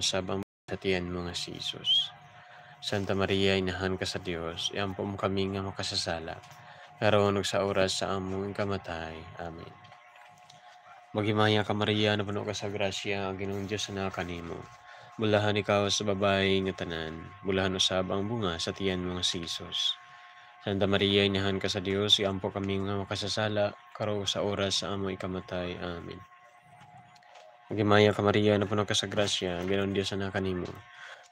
Sabang sa tiyan mo nga si Jesus. Santa Maria, inahan ka sa Dios, iampo mo kami nga makasasala, karon ug sa oras sa among kamatay. Amen. Maghimaya ka Maria, napuno ka sa grasya, ang Ginoong Dios na kanimo. Bulahan ikaw sa babae nga tanan, bulahan usab ang bunga sa tiyan mo nga si Jesus. Santa Maria, inahan ka sa Dios, iampo kami nga makasasala, karon sa oras sa among kamatay. Amen. Maghimaya ka Maria, napuno ka sa grasya, ang Ginoong Dios na kanimo.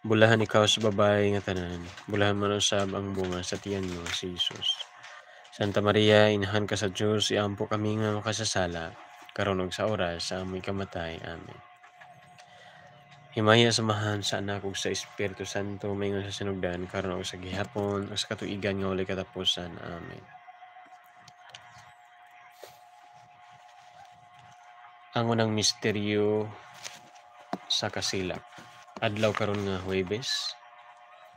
Bulahan ikaw sa babae nga tanan, bulahan man usab ang bunga sa tiyan mo si Jesus. Santa Maria, inahan ka sa Dios, iampo kami nga makasasala, karon ug sa oras sa among kamatay. Amen. Himaya samahan sa anak ug sa Espiritu Santo, mayngon sa sinugdan, karon ug sa gihapon ug sa katuigan nga walay katapusan. Amen. Ang unang misteryo sa kasilak. Adlaw karon nga Huwebes,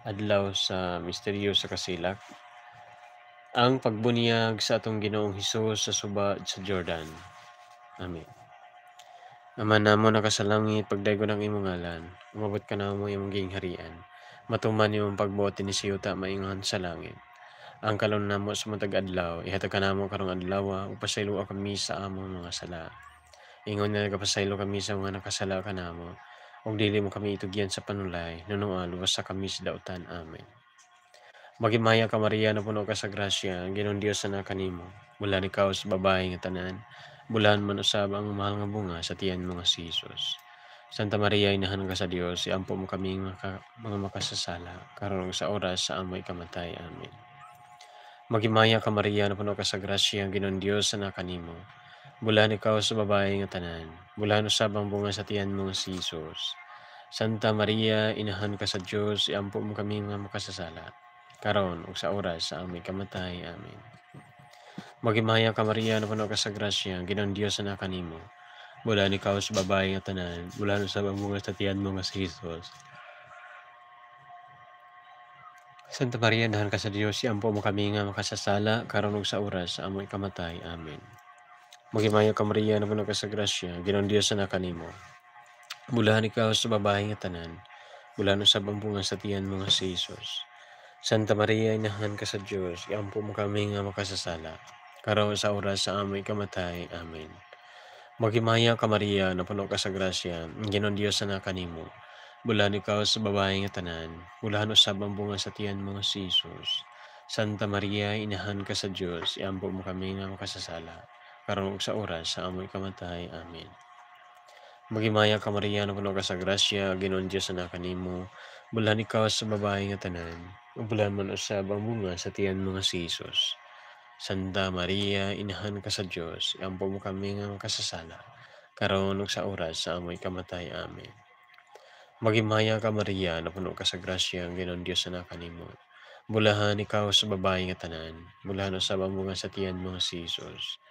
adlaw sa misteryo sa kasilak. Ang pagbunyag sa atong Ginoong Hesus sa suba sa Jordan. Amen. Ama namon naka sa langit, pagdaygon ang imong ngalan. Umabot ka na mo imong gingharian. Matuman imong pagbuot ni siyuta maingon sa langit. Ang kalon namo sa matag adlaw, ihatag ka namo karong adlaw, ug pasaylo kami sa among mga sala. Ingon nga nagapasaylo kami sa mga nakasala kanamo. Ug dili mo kami itugyan sa panulay, nunuan luwas sa kami sa dautan. Amen. Maghimaya ka Maria, napuno ka sa grasya, ang Ginoong Dios na kanimo. Bulan ikaw sa babae nga tanan, bulahan man usab ang mahal nga bunga sa tiyan mo nga si Jesus. Santa Maria, inahan ka sa Dios, iampo mo kami mga makasasala, karon sa oras sa amoy kamatay. Amen. Maghimaya ka Maria, napuno ka sa grasya, ang Ginoong Dios na kanimo. Bulahan ikaw sa babae nga tanan, bulahan usab ang bunga sa tiyan mo nga si Jesus. Santa Maria, inahan ka sa Dios, iampo mo kami nga makasasala, karon ug sa oras sa aming kamatay. Amen. Maghimaya ka Maria, napuno ka sa grasya, ang Ginoong Dios na kanimo. Bulahan ikaw sa babae nga tanan, bulahan usab ang bunga sa tiyan mo nga si Jesus. Santa Maria, inahan ka sa Dios, iampo mo kami nga makasasala, karon ug sa oras sa aming kamatay. Amen. Maghimaya ka Maria, napuno ka sa grasya, ang Ginoong Dios na kanimo. Bulahan ikaw sa babae nga tanan, bulahan usab ang bunga sa tiyan mo nga si Jesus. Santa Maria, inahan ka sa Dios, iampo mo kami nga makasasala, karon sa oras sa aming kamatay. Amen. Maghimaya ka Maria, napuno ka sa grasya, ang Ginoong Dios na kanimo. Bulahan ikaw sa babae nga tanan, bulahan usab ang bunga sa tiyan mo nga si Jesus. Santa Maria, inahan ka sa Dios, iampo mo kami nga makasasala, karon ug sa oras sa aming kamatay. Amen. Maghimaya ka Maria, napuno ka sa grasya, ang Ginoong Dios na kanimo. Bulahan ikaw sa babae nga tanan, ug bulahan man usab ang bunga sa tiyan mo nga si Jesus. Santa Maria, inahan ka sa Dios, iampo mo kami nga makasasala, karon ug sa oras sa amoy kamatay. Amen. Maghimaya ka Maria, napuno ka sa grasya, ang Ginoong Dios na kanimo. Bulahan ikaw sa babae nga tanan, bulahan usab ang bunga sa tiyan mo nga si Jesus.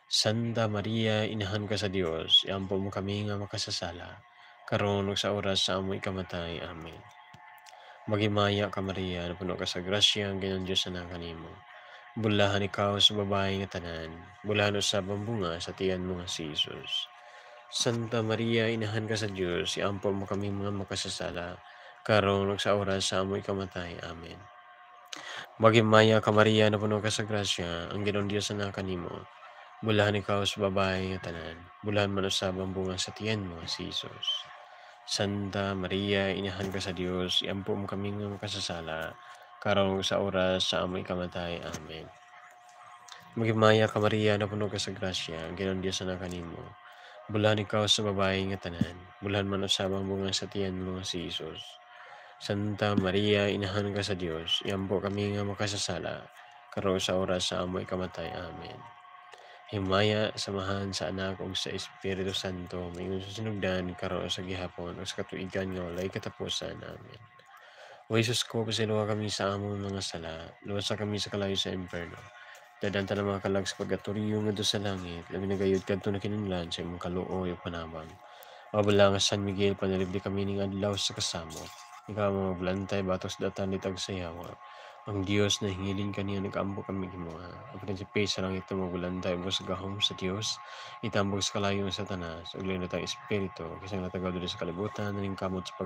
Santa Maria, inahan ka sa Dios, iampo mo kami nga makasasala, karon ug sa oras sa amoy kamatay. Amen. Maghimaya ka Maria, napuno ka sa grasya, ang Ginoong Dios na kanimo. Bulahan ikaw sa babae nga tanan, bulahan usab ang bunga sa tiyan mo nga si Jesus. Santa Maria, inahan ka sa Dios, iampo mo kami mga makasasala, karon ug sa oras sa amoy kamatay. Amen. Maghimaya ka Maria, napuno ka sa grasya, ang Ginoong Dios na kanimo. Bulahan ikaw sa babae nga tanan, bulahan man usab ang bunga sa tiyan mo si Jesus. Santa Maria, inahan ka sa Dios, iampo mo kami nga makasasala, karon ug sa oras sa amoy kamatay. Amen. Maghimaya ka Maria, napuno ka sa grasya, ang Ginoong Dios na kanimo. Bulahan ikaw sa babae nga tanan, bulahan man usab ang bunga sa tiyan mo si Jesus. Santa Maria, inahan ka sa Dios, iampo kami nga makasasala, karon sa oras sa amoy kamatay. Amen. Himaya samahan sa anak ug sa Espiritu Santo, mayon sa sinugdan, karon sa gihapon ug sa katuigan nga walay katapusan. Amen. O Jesus ko, pasiluwa kami sa among mga sala, luwas kami sa kalayo sa impierno. Dadan ta mga kalag sa purgatorio ngadto sa langit, labi na gayud kadto na kinahanglan sa imong kaluoy ug panabang. Mabala nga San Miguel, panalipdi kami ning adlaw sa kasamo. Ikaw ang mga bulantay, batos datan litag sa yawa. Ang Dios na hingilin kaniya nag-ampo kami kimuha. Ang prinsipe sa langit na magulantay mo sa gahom sa Dios, itambog sa kalayo sa tanas, ug na tayong espiritu, kasi natagaw dito sa kalibutan, naning kamot sa